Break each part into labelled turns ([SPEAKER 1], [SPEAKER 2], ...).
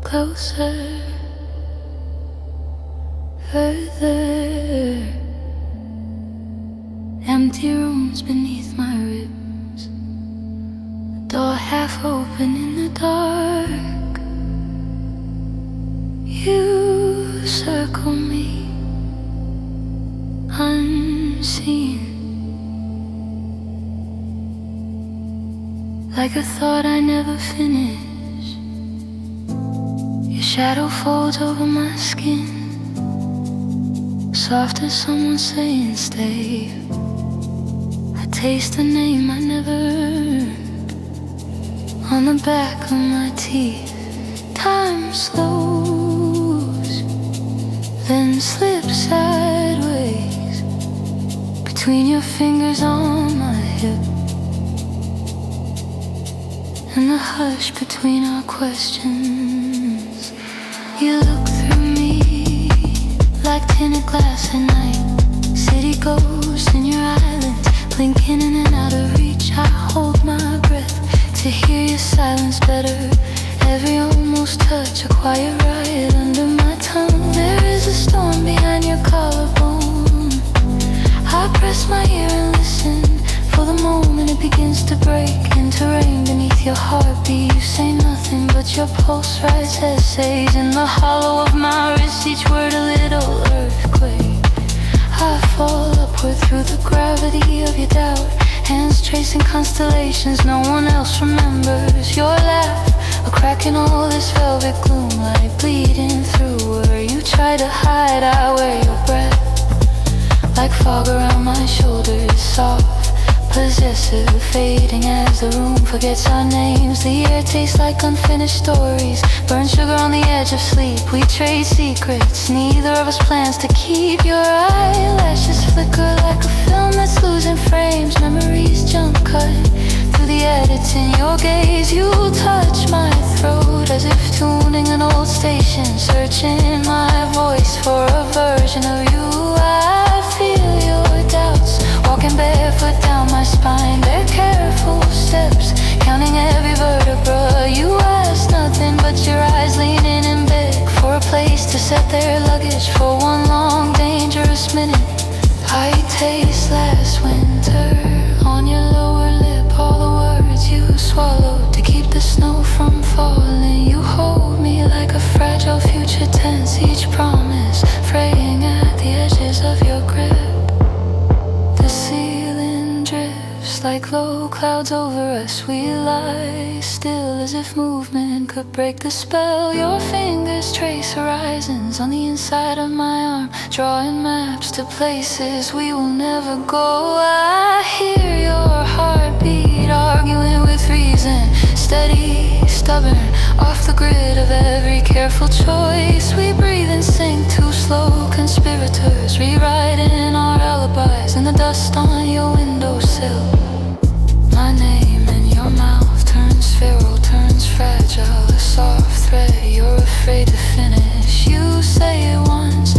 [SPEAKER 1] Closer, further, empty rooms beneath my ribs, the door half open in the dark. You circle me, unseen, like a thought I never finished. Shadow folds over my skin, soft as someone saying stay. I taste a name I never earned on the back of my teeth. Time slows, then slips sideways between your fingers on my hip, and the hush between our questions. You look through me like tinted glass at night. City ghosts in your islands, blinking in and out of reach. I hold my breath to hear your silence better. Every almost touch, a quiet riot under my tongue. There is a storm behind your collarbone. I press my ear and listen for the moment it begins to break into rain beneath your heartbeat. You say nothing, but your pulse writes essays in the hollow of my wrist. Each word a little earthquake. I fall upward through the gravity of your doubt. Hands tracing constellations no one else remembers. Your laugh, a crack in all this velvet gloom, light bleeding through where you try to hide. I wear your breath like fog around my shoulders, soft, possessive, fading as the room forgets our names. The air tastes like unfinished stories, burnt sugar on the edge of sleep. We trade secrets, neither of us plans to keep. Your eyelashes flicker like a film that's losing frames. Memories jump cut through the edits in your gaze. You touch my throat as if tuning an old station, searching my voice for a version of you. I feel your doubts walking barefoot down my spine. They're careful steps, counting every vertebra. You ask nothing, but your eyes leaning in beg for a place to set their luggage for one long dangerous minute. I taste last winter on your lower lip, all the words you swallowed to keep the snow from falling. You hold me like a fragile future tense, each promise fraying at the edges of your grip. The ceiling drifts like low clouds over us. We lie still as if movement could break the spell. Your fingers trace horizons on the inside of my arm, drawing maps to places we will never go. I hear your heartbeat arguing with reason, steady, stubborn, off the grid of every careful choice. We breathe in sync, too slow conspirators, rewriting our alibis in the dust on your windowsill. My name in your mouth turns feral, turns fragile, a soft thread you're afraid to finish. You say it once,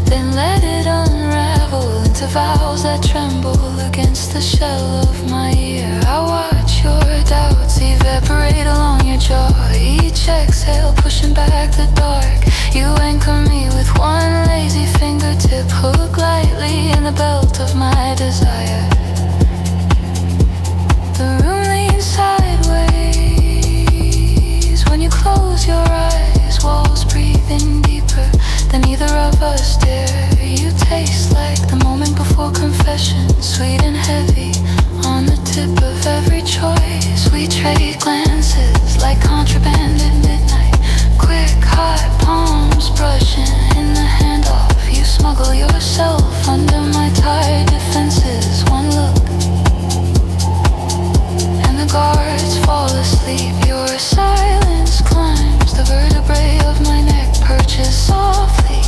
[SPEAKER 1] then let it unravel into vows that tremble against the shell of my ear. I watch your doubts evaporate along your jaw, each exhale pushing back the dark. You anchor me with one lazy fingertip, hook lightly in the belt of my desire. The room leans sideways when you close your eyes, walls breathing deeper than either of us dare. You taste like the moment before confession, sweet and heavy on the tip of every choice. We trade glances like contraband at midnight, quick hot palms brushing in the handoff. You smuggle yourself under my tired defenses. One look and the guards fall asleep. Your silence climbs the vertebrae of my neck, perches softly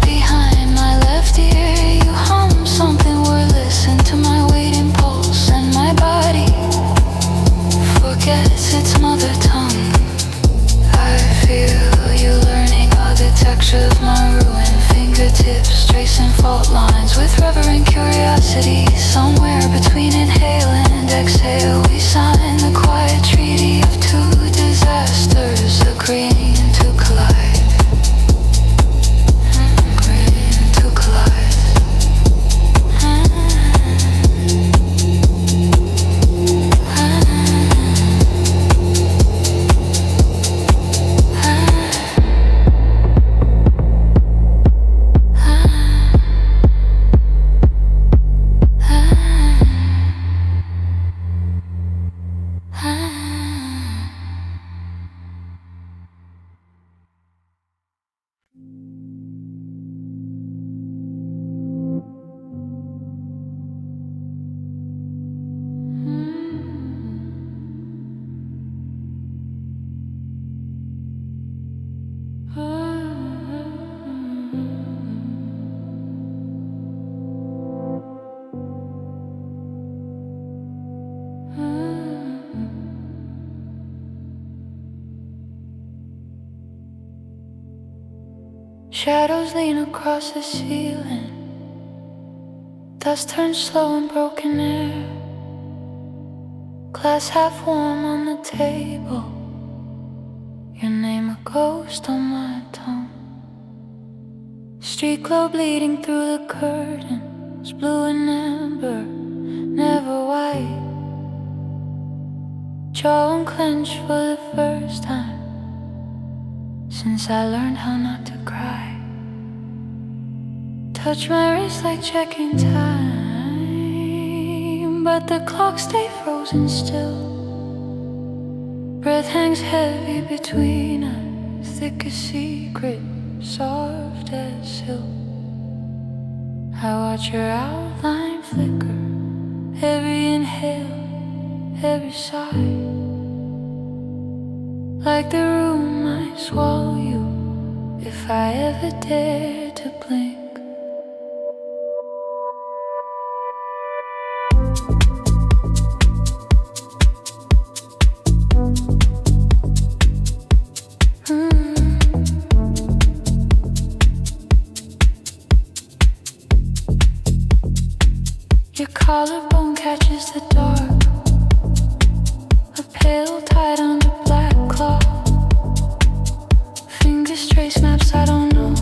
[SPEAKER 1] behind my left ear. You hum something wordless into my waiting pulse, and my body forgets its mother tongue. I of my ruin, fingertips tracing fault lines with reverent curiosity. Somewhere between inhale and exhale, we sign the quiet treaty of two disasters agreeing to collide. Agreeing to collide. Shadows lean across the ceiling. Dust turns slow in broken air. Glass half warm on the table. Your name a ghost on my tongue. Street glow bleeding through the curtains. Blue and amber, never white. Jaw unclenched for the first time since I learned how not to cry. Touch my wrist like checking time, but the clock stay frozen still. Breath hangs heavy between us, thick as secret, soft as silk. I watch your outline flicker, every inhale, every sigh. Like the room might swallow you if I ever dare to blink. Your collarbone catches the dark, a pale tied under black cloth. Fingers trace maps I don't know,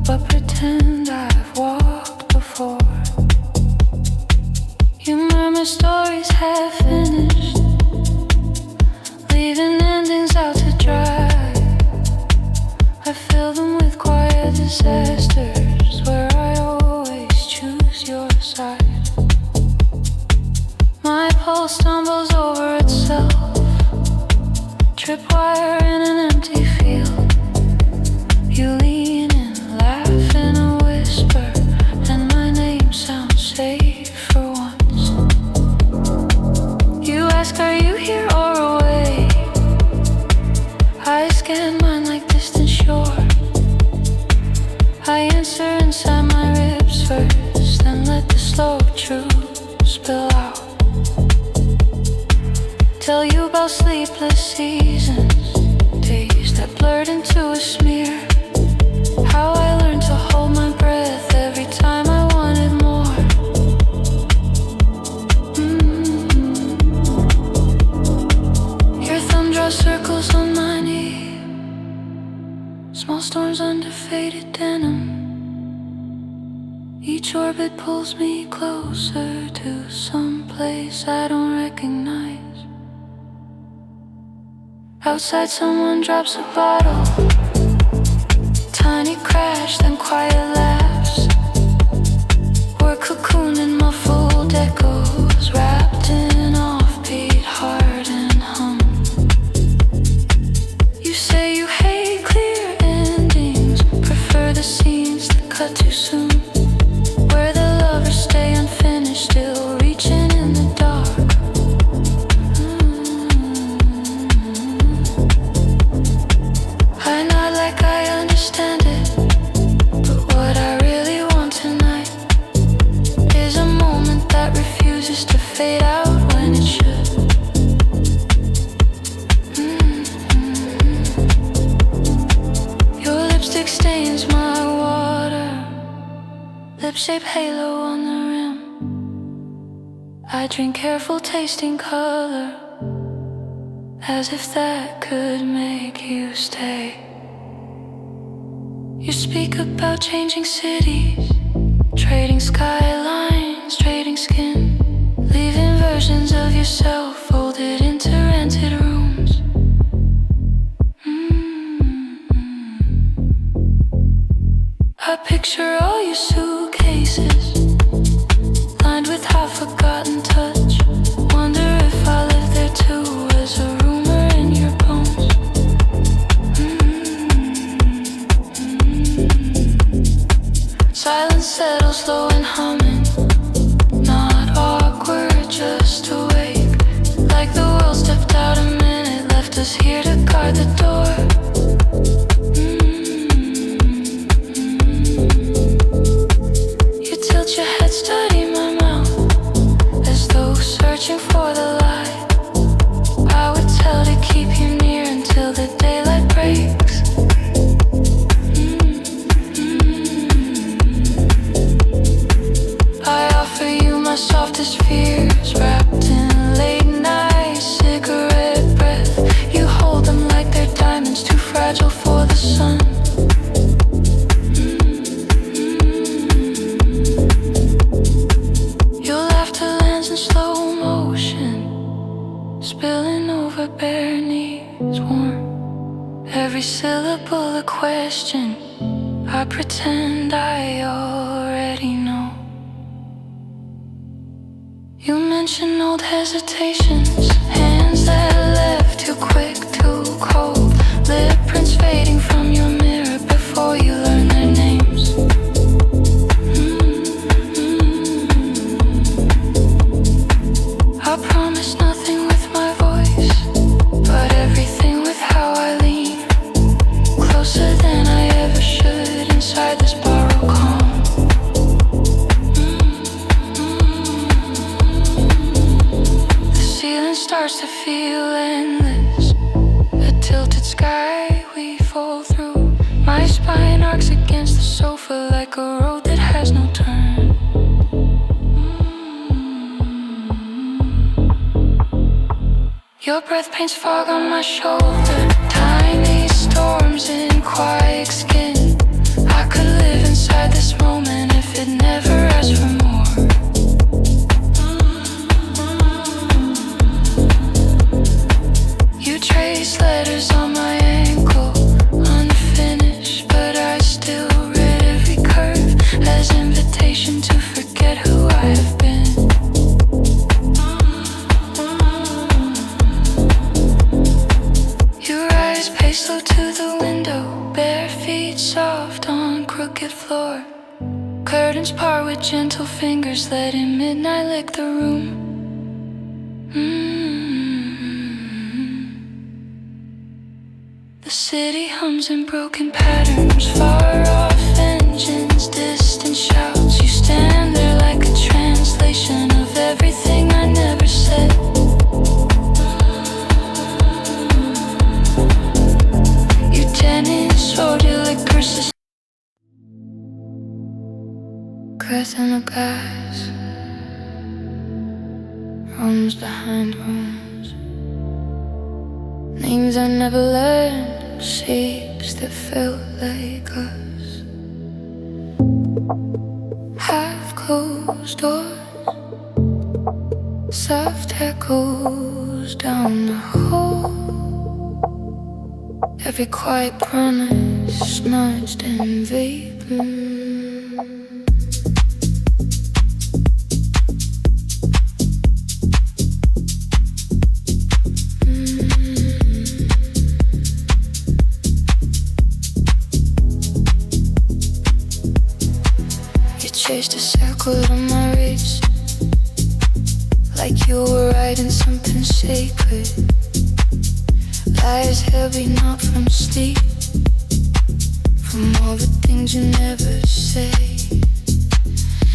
[SPEAKER 1] but pretend I've walked before. You murmur stories half finished, leaving endings out to dry. I fill them with quiet disasters where I always choose your side. My pulse stumbles over itself, tripwire in an empty field. You lean in, laugh in a whisper, and my name sounds safe for once. You ask, are you here or away? I scan mine like distant shore. I answer inside my ribs first, then let the slow truth spill out. Tell you about sleepless seasons, days that blurred into a smear. How I learned to hold my breath every time I wanted more. Your thumb draws circles on my knee, small storms under faded denim. Each orbit pulls me closer to some place I don't recognize. Outside someone drops a bottle, tiny crash, then quiet laughs. We're cocooned in muffled echoes, wrapped in offbeat heart and hum. You say you hate clear endings, prefer the scenes that cut too soon, where the lovers stay unfinished, still reaching in the dark. I nod like I understand it, but what I cup-shaped halo on the rim. I drink careful tasting color, as if that could make you stay. You speak about changing cities, trading skylines, trading skin, leaving versions of yourself folded into rented rooms. I picture all your suitcases lined with half-forgotten touch. Wonder if I live there too, as a rumor in your bones. Silence settles low and humming, not awkward, just awake. Like the world stepped out a minute, left us here to guard the door. You tilt your head, study my mouth, as though searching for the light. I would tell to keep you near until the daylight breaks. I offer you my softest fears, wrapped in late night cigarette breath. You hold them like they're diamonds, too fragile for the sun. Your laughter lands in slow motion, spilling over bare knees, warm. Every syllable a question, I pretend I already know. You mention old hesitations, hands that left too quick, too cold, lip prints fading from your mirror before you learn their names. I promise nothing with my voice, but everything with how I lean, closer than I ever should inside this borrowed calm. Starts to feel endless, a tilted sky we fall through. My spine arcs against the sofa like a road that has no turn. Your breath paints fog on my shoulder, tiny storms in quiet skin. I could live inside this moment if it never asked for more. Trace letters on my ankle, unfinished, but I still read every curve as invitation to forget who I have been. Your eyes pace slow to the window, bare feet soft on crooked floor. Curtains part with gentle fingers, letting midnight lick the room. The city hums in broken patterns, far off engines, distant shouts. You stand there like a translation of everything I never said. You tennis sword, your liquor system, breath in the glass, rooms behind rooms, names I never learned. Shapes that felt like us, half-closed doors, soft echoes down the hall. Every quiet promise smudged in vapor. Chased a circle on my wrist, like you were writing something sacred. Lies heavy, not from sleep, from all the things you never say.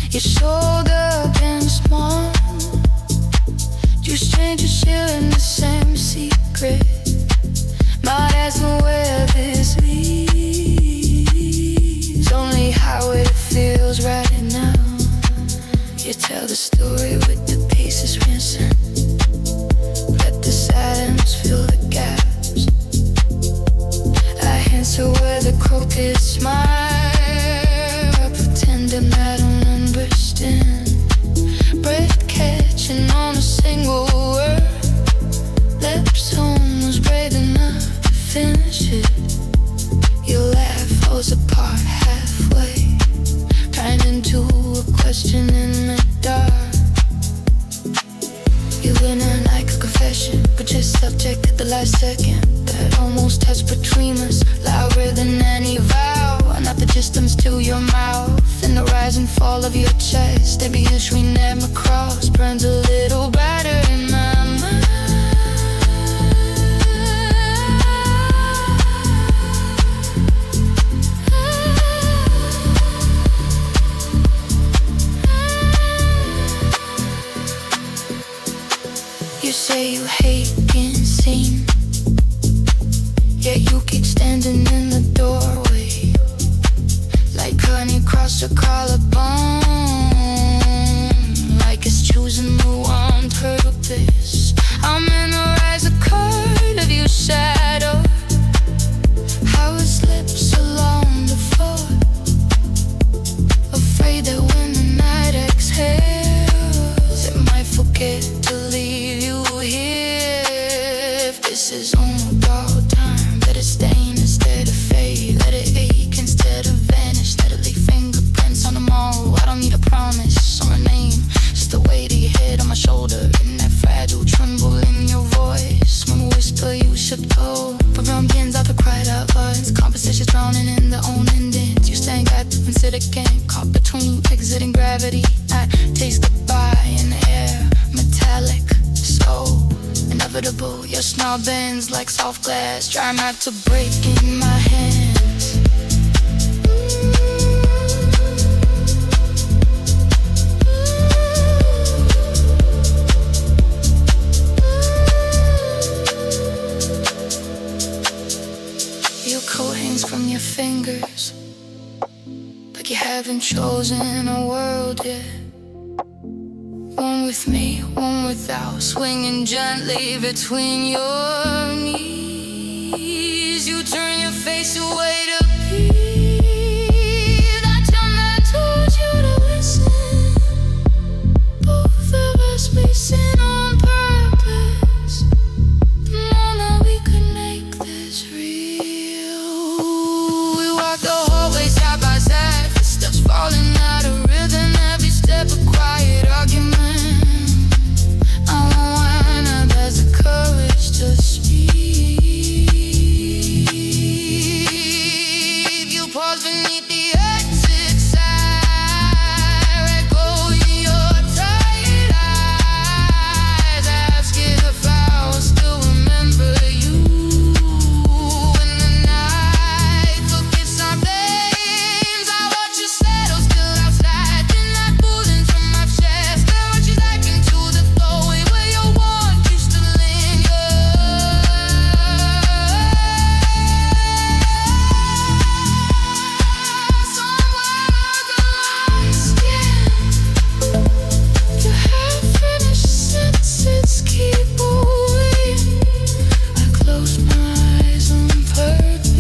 [SPEAKER 1] Your shoulder against mine, two strangers sharing the same secret. My eyes know where this leads, only how it feels right now. story with the pieces missing. Let the silence fill the gaps. I answer with a crooked smile. I pretend I'm not on understand. Breath catching on a single word. Lips almost brave enough to finish it. Your laugh falls apart halfway, turned into a question in the dark. You went on like a confession, but just subject at the last second. That almost has between us, louder than any vow. Not the distance to your mouth, and the rise and fall of your chest. Every inch we never cross burns a little brighter in my mind. You say you hate being seen, yet you keep standing in the doorway, like honey across a collarbone, like it's choosing the wrong purpose. I'm in the rise, a card of your shadow, how it slips along the floor, afraid that when the night exhales, it might forget to leave you here. If this is only borrowed time, let it stain instead of fade, let it ache instead of vanish, let it leave fingerprints on tomorrow. I don't need a promise or a name, just the weight of your head on my shoulder, and that fragile tremble in your voice when we whisper you should go. But begins out the cried out words, conversations drowning in their own indents. You stand got to consider again, caught between exit and gravity. I taste goodbye in the air, metallic, so inevitable. Your smile bends like soft glass, try not to break in my hands. Your coat hangs from your fingers, like you haven't chosen a world yet. One with me, one without, swinging gently between your knees. You turn your face away to breathe. I time I told you to listen. Both of us missing on purpose. The moment we could make this real. We walk the hallway side by side, footsteps falling out of rhythm. Every step a quiet argument. Courage to speak. You pause beneath the exit sign, let go in your tired eyes. Ask if I'll still remember you when the night forgets our flames. I watch you settle still outside, then that pulling from my chest. I watch you like into the doorway where your warmth used to linger. Somewhere lost again. Your half-finished sentences keep away. I close my eyes on purpose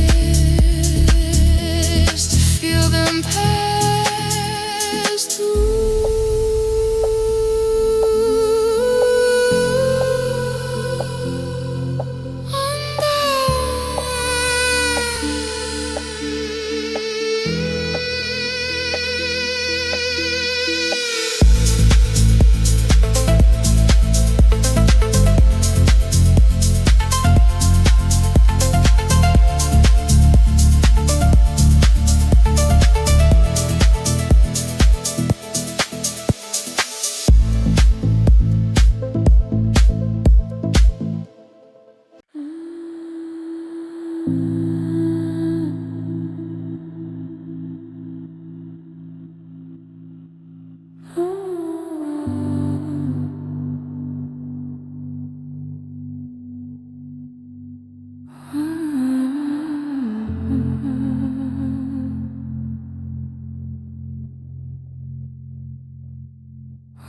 [SPEAKER 1] to feel them pass through.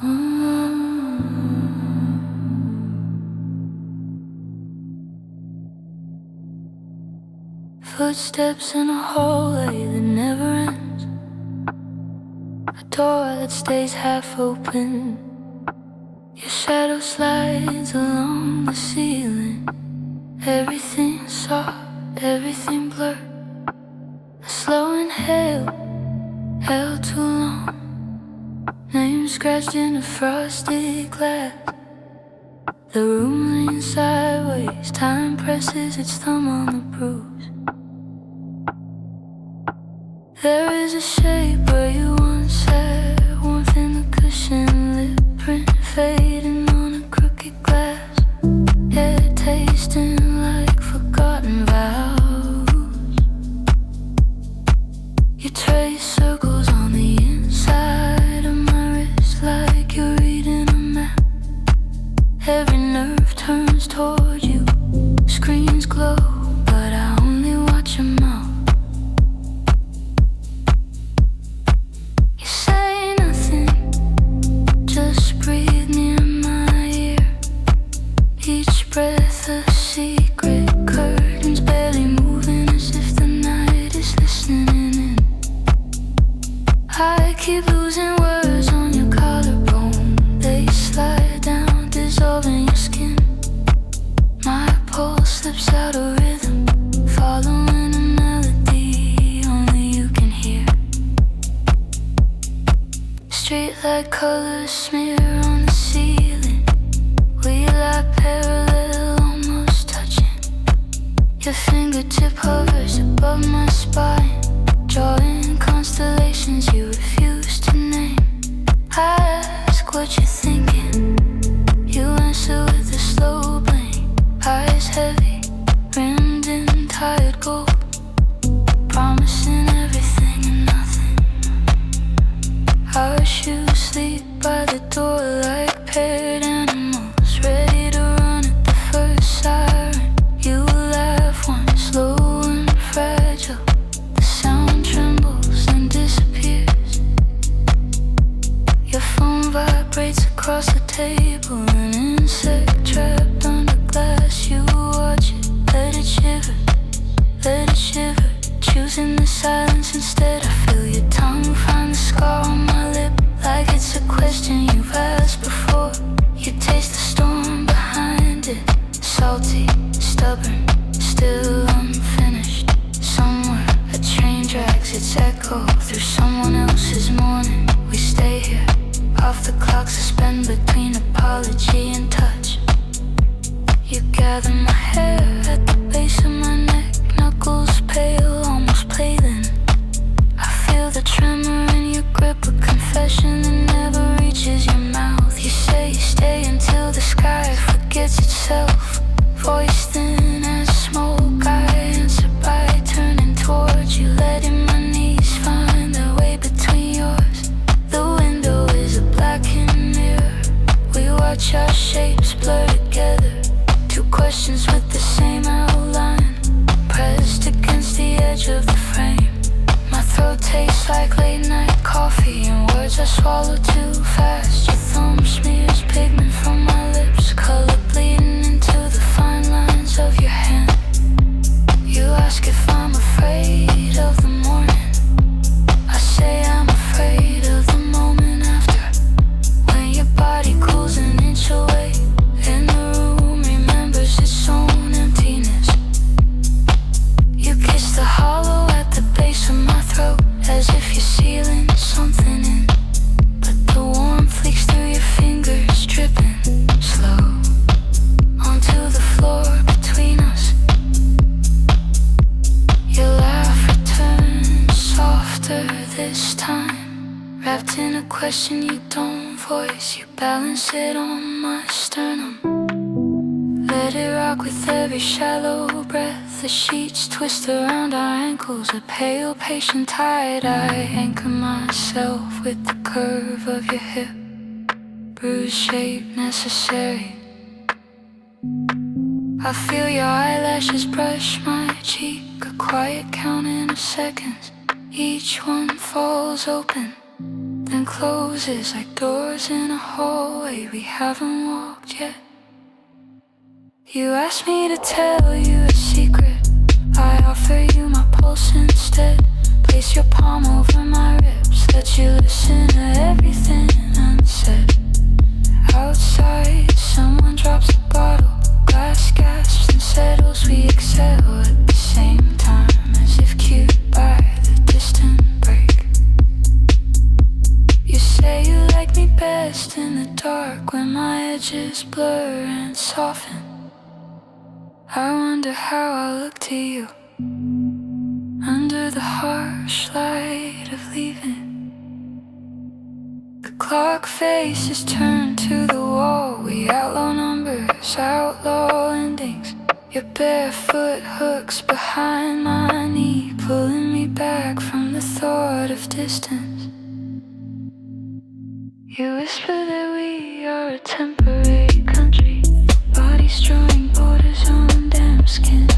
[SPEAKER 1] Oh Footsteps in a hallway that never ends, a door that stays half open. Your shadow slides along the ceiling. Everything soft, everything blurred. A slow inhale, held too long. Name scratched in the frosted glass. The room leans sideways. Time presses its thumb on the bruise. There is a shape where you once sat, warmth in the cushion, lip print fading on a crooked glass. Head tasting like forgotten vows. You trace circles on the inside of my wrist like you're reading a map. Every nerve turns toward you, screens glow, but I only watch them out. You say nothing, just breathe near my ear. Each breath a secret, curtains barely moving as if the night is listening in. I keep losing words on your collarbone. They slide down, dissolving your skin. My pulse slips out of rhythm, following a melody only you can hear. Streetlight colors smear on the ceiling. We lie parallel, almost touching. Your fingertip hovers above my spine, drawing constellations you refuse to name. I ask what you're thinking. You answer with a slow blink, eyes heavy, rimmed in tired gold, promising everything and nothing. Our shoes sleep by the door like paired animals, ready to run at the first siren. You laugh once, slow and fragile. The sound trembles and disappears. Your phone vibrates across the table, an insect trapped under glass. You watch it, let it shiver, let it shiver. Choosing the silence instead. I feel your tongue find the scar on my lip, like it's a question you've asked before. You taste the storm behind it, salty, stubborn, still unfinished. Somewhere a train drags its echo through someone else's morning. We stay here, off the clock, suspend between apology and touch. You gather my hair at the base of my neck, knuckles pale, almost paling. I feel the tremor in your grip, a confession that never reaches your mouth. You say stay until the sky forgets itself. Voice thin as smoke, I answer by turning towards you, letting my knees find their way between yours. The window is a blackened mirror. We watch our shapes blur together. Two questions with the same outline, pressed against the edge of the frame. My throat tastes like late night coffee, and words I swallow too fast. Your thumb smears pigment from my lips, color bleeding into the fine lines of your hand. You ask if I'm afraid of the morning. I say I'm afraid of the moment after, when your body cools an inch away and the room remembers its own emptiness. You kiss the hollow at the base of my throat, as if you're sealing something in, but the warmth leaks through your fingers, dripping slow onto the floor between us. Your laugh returns softer this time, wrapped in a question you don't voice. You balance it on my sternum, let it rock with every shallow breath. The sheets twist around our ankles, a pale patient tide. I anchor myself with the curve of your hip, bruise shape necessary. I feel your eyelashes brush my cheek, a quiet counting of seconds. Each one falls open, then closes like doors in a hallway we haven't walked yet. You asked me to tell you a secret. I offer you my pulse instead. Place your palm over my ribs, let you listen to everything unsaid. Outside, someone drops a bottle. Glass gasps and settles. We exhale at the same time, as if cued by the distant break. You say you like me best in the dark, when my edges blur and soften. I wonder how I look to you under the harsh light of leaving. The clock face is turned to the wall. We outlaw numbers, outlaw endings. Your barefoot hooks behind my knee, pulling me back from the thought of distance. You whisper that we are a temporary country, bodies drawing borders on damp skin.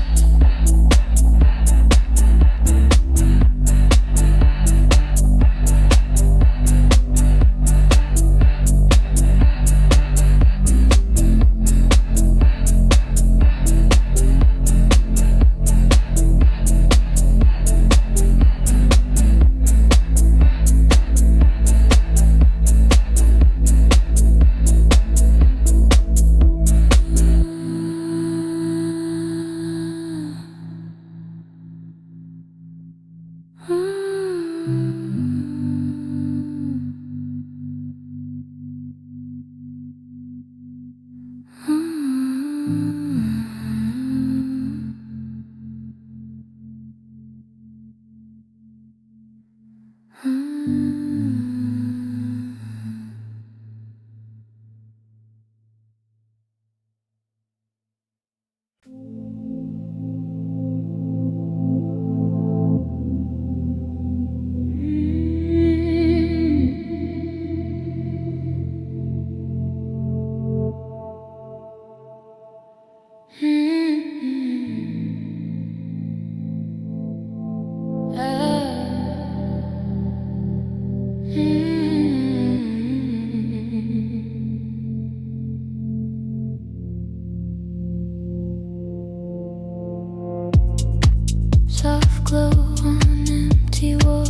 [SPEAKER 1] Soft glow on an empty wall,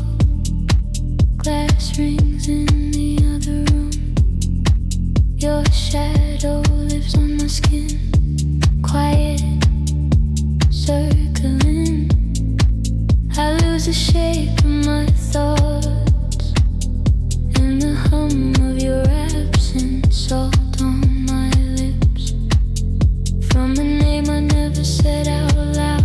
[SPEAKER 1] glass rings in the other room. Your shadow lives on my skin, quiet, circling. I lose the shape of my thoughts in the hum of your absence, salt on my lips from a name I never said out loud.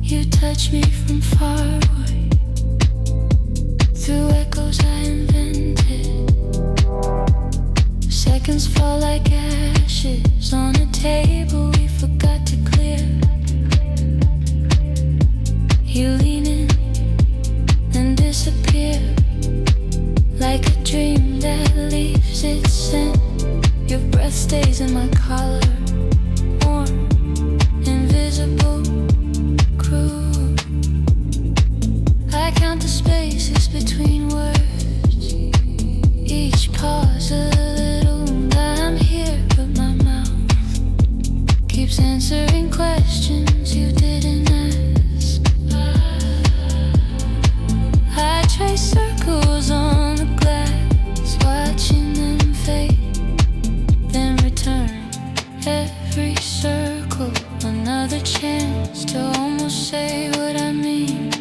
[SPEAKER 1] You touch me from far away, through echoes I invented. Seconds fall like ashes on a table we forgot to clear. You lean in and disappear, like a dream that leaves its scent. Your breath stays in my collar, warm, invisible, cruel. I count the spaces between words, each pause a little. I'm here, but my mouth keeps answering questions you didn't ask. I trace circles on the glass, watching them fade, then return. Every circle, another chance to almost say what I mean.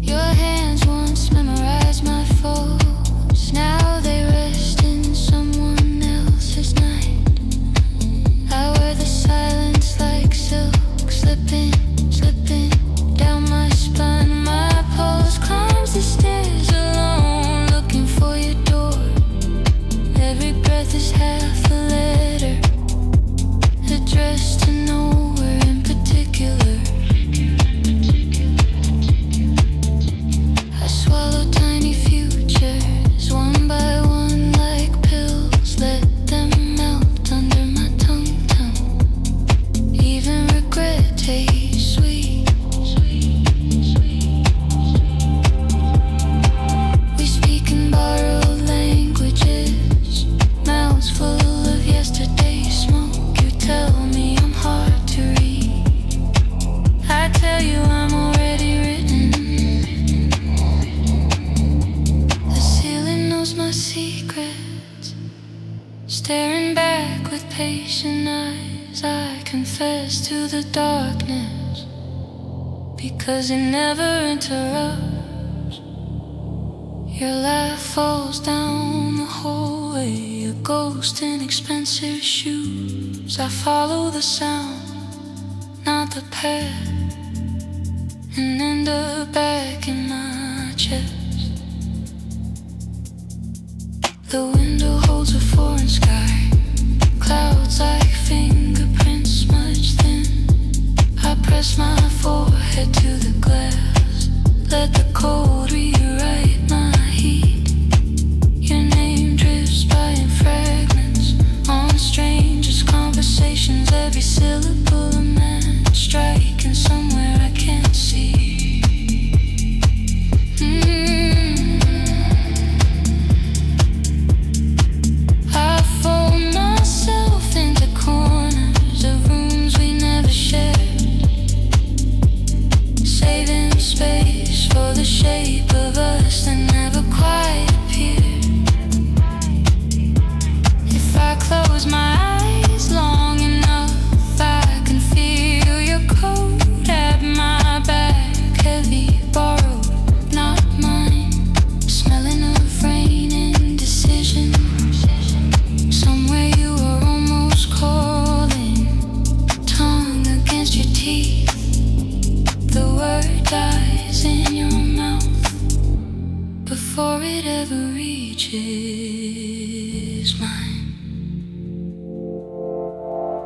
[SPEAKER 1] Your hands once memorized my faults, now they rest in someone else's night. I wear the silence like silk, slipping down my spine. My pulse climbs the stairs alone, looking for your door. Every breath is half a letter, addressed to nowhere in particular. frozen eyes, I confess to the darkness, because it never interrupts. Your laugh falls down the hallway, a ghost in expensive shoes. I follow the sound, not the path, and end up back in my chest. The window holds a foreign sky, clouds like fingerprints smudged thin. I press my forehead to the glass, let the cold rewrite my heat. Your name drifts by in fragments on strangest conversations, every syllable a man striking somewhere I can't see. I fold myself into corners of rooms we never shared, saving space for the shape of us that never quite appeared. If I close my eyes long enough, I can feel your coat at my back, heavy, borrowed, not mine, smelling of rain and decision. Somewhere you are almost calling, tongue against your teeth. The word dies in your mouth before it ever reaches mine.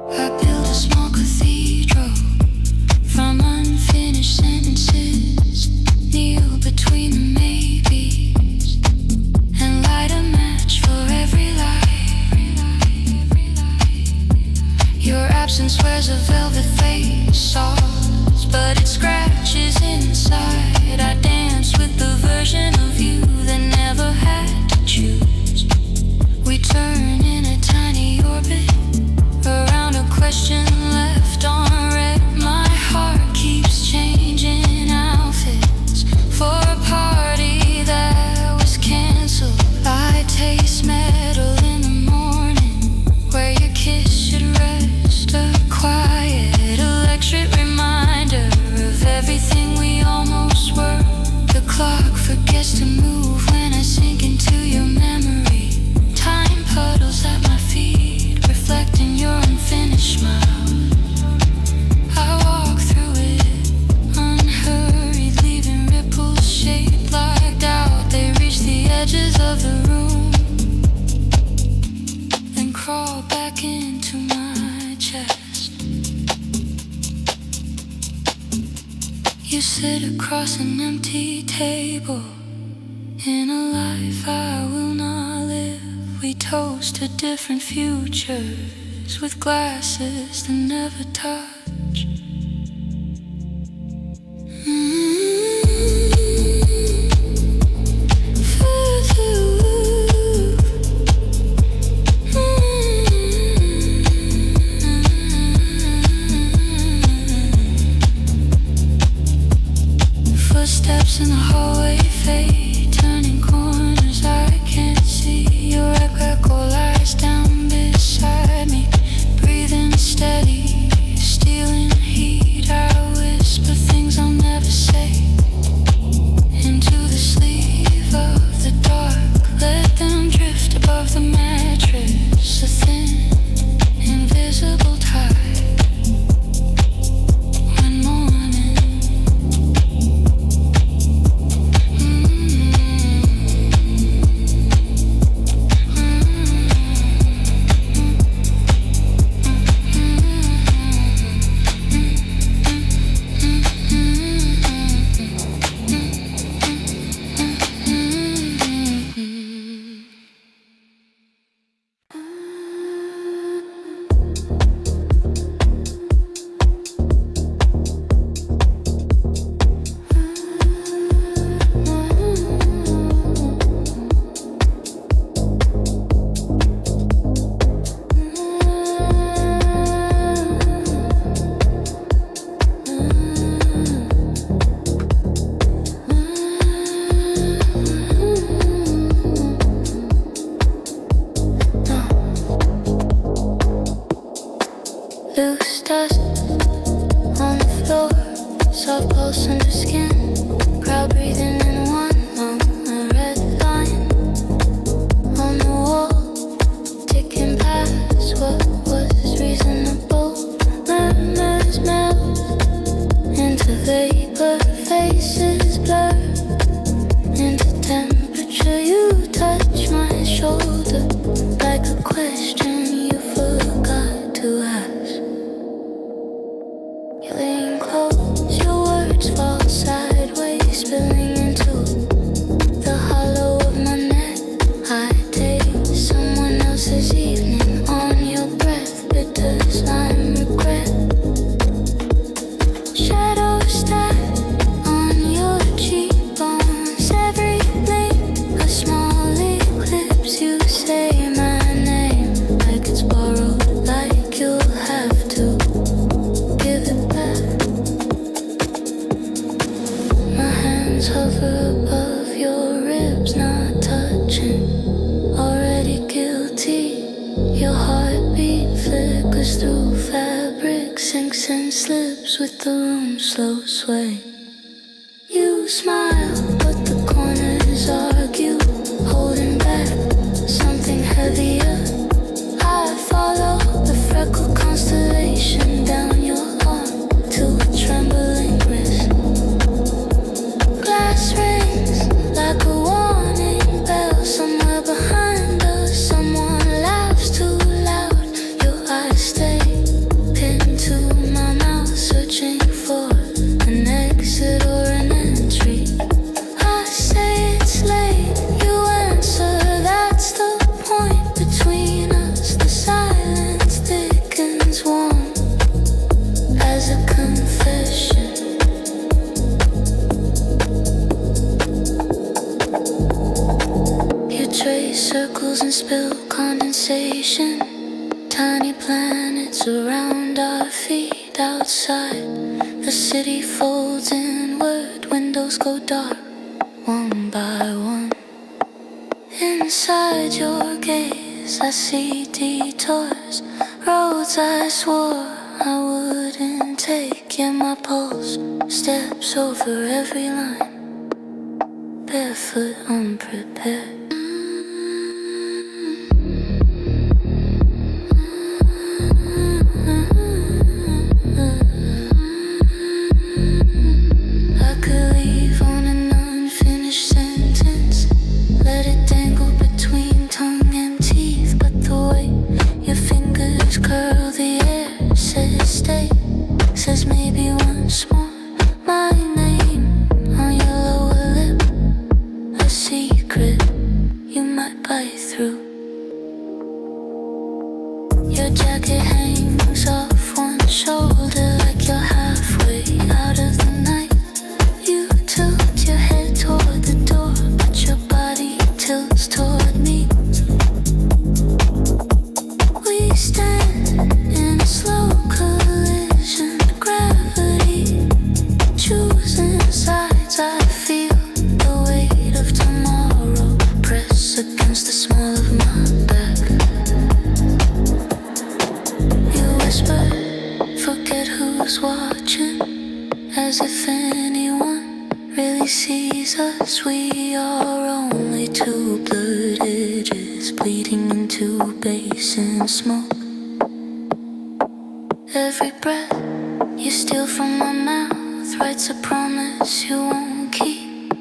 [SPEAKER 1] I build a small cathedral from unfinished sentences, kneel between the maybes, and light a match for every lie. Your absence wears a velvet face, soft, but it scratches inside. I dance with the version of you that never had to choose. We turn in a tiny orbit around a question left on red. My heart keeps changing outfits for a party that was canceled. I taste metal in the morning, where your kiss should rest. A quiet electric reminder of everything we almost were. The clock forgets to move when I sink into your memory. Time puddles at my feet, reflecting your unfinished smile. I walk through it, unhurried, leaving ripples shaped like doubt. They reach the edges of the room, then crawl back into my chest. You sit across an empty table, in a life I will not live. We toast to different futures with glasses that never touch. Footsteps in the hallway fade, turning corners I can't see. Your echo lies down beside me, breathing steady, stealing heat. Loose dust on the floor, soft pulse under skin. Crowd breathing in one on a red line. On the wall, ticking past what was reasonable. Murmurs melt into vapor, faces blur into temperature. You touch my shoulder like a question you forgot to ask. You lean close, your words fall sideways, spilling into the hollow of my neck. I taste someone else's evening on your breath, bitter slime regret. Shadows stack on your cheekbones, every blink a small eclipse. You say my name like it's borrowed, like you'll have to give it back. My hands hover above your ribs, not touching, already guilty. Your heartbeat flickers through fabric, sinks and slips with the room slow sway. You smile, but the corners argue, holding back something heavier. I follow the freckled constellation down your arm to a trembling wrist. Glass rings like a warning bell somewhere behind us. Someone laughs too loud. Your eyes stay pinned to my mouth, searching for an exit or an entry. I say it's late, you answer, that's the point between us. The silence thickens, warm as a confession. You trace circles and spill condensation, tiny planets around our feet. Outside, the city folds inward, windows go dark, one by one. Inside your gaze, I see detours, roads I swore I wouldn't take. Yeah, my pulse steps over every line, barefoot, unprepared. I could leave on an unfinished sentence, let it dangle between tongue and teeth. But the way your fingers curl the air says stay, says maybe once more. My name on your lower lip, a secret you might bite through. Your jacket hangs off one shoulder like you're halfway out of the night. You tilt your head toward the door, but your body tilts toward me. We stand in a slow collision, gravity choosing sides. I feel the weight of tomorrow press against the small of my back. You whisper, forget who's watching, as if anyone really sees us. We are only two blood edges bleeding into basin smoke. Every breath you steal from my mouth writes a promise you won't keep.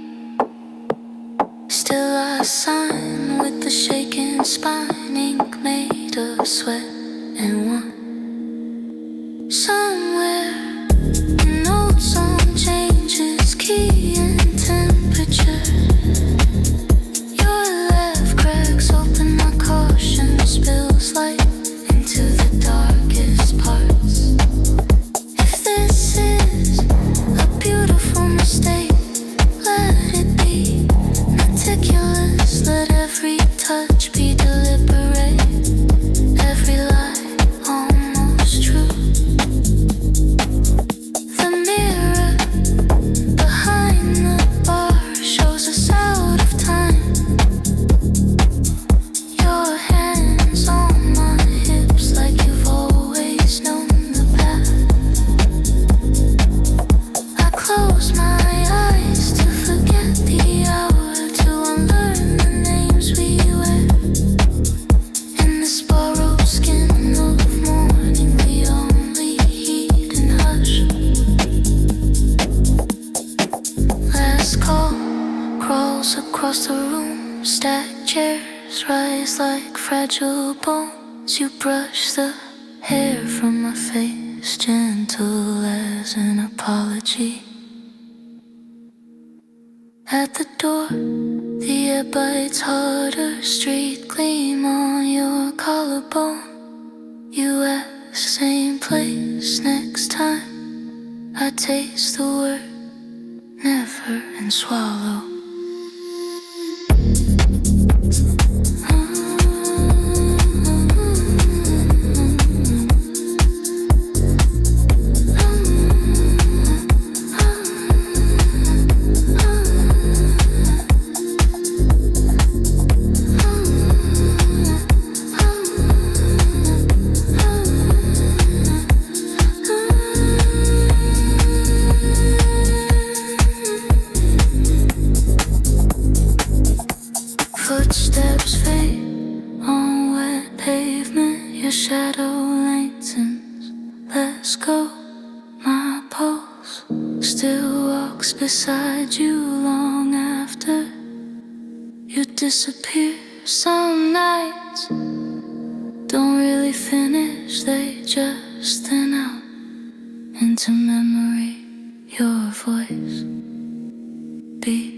[SPEAKER 1] Still I sign with the shaking spine, ink made of sweat and wine. Somewhere an old song changes key and temperature. Your left cracks open, my caution spills light into the darkest parts. If this is a beautiful mistake, let it be meticulous. Let every touch be deliberate, every lie almost true. rise like fragile bones. You brush the hair from my face, gentle as an apology. At the door, the air bites harder, street gleam on your collarbone. You ask, same place next time. I taste the word never and swallow. Footsteps fade on wet pavement. Your shadow lengthens. Let's go. My pulse still walks beside you long after you disappear. Some nights don't really finish, they just thin out into memory. Your voice beats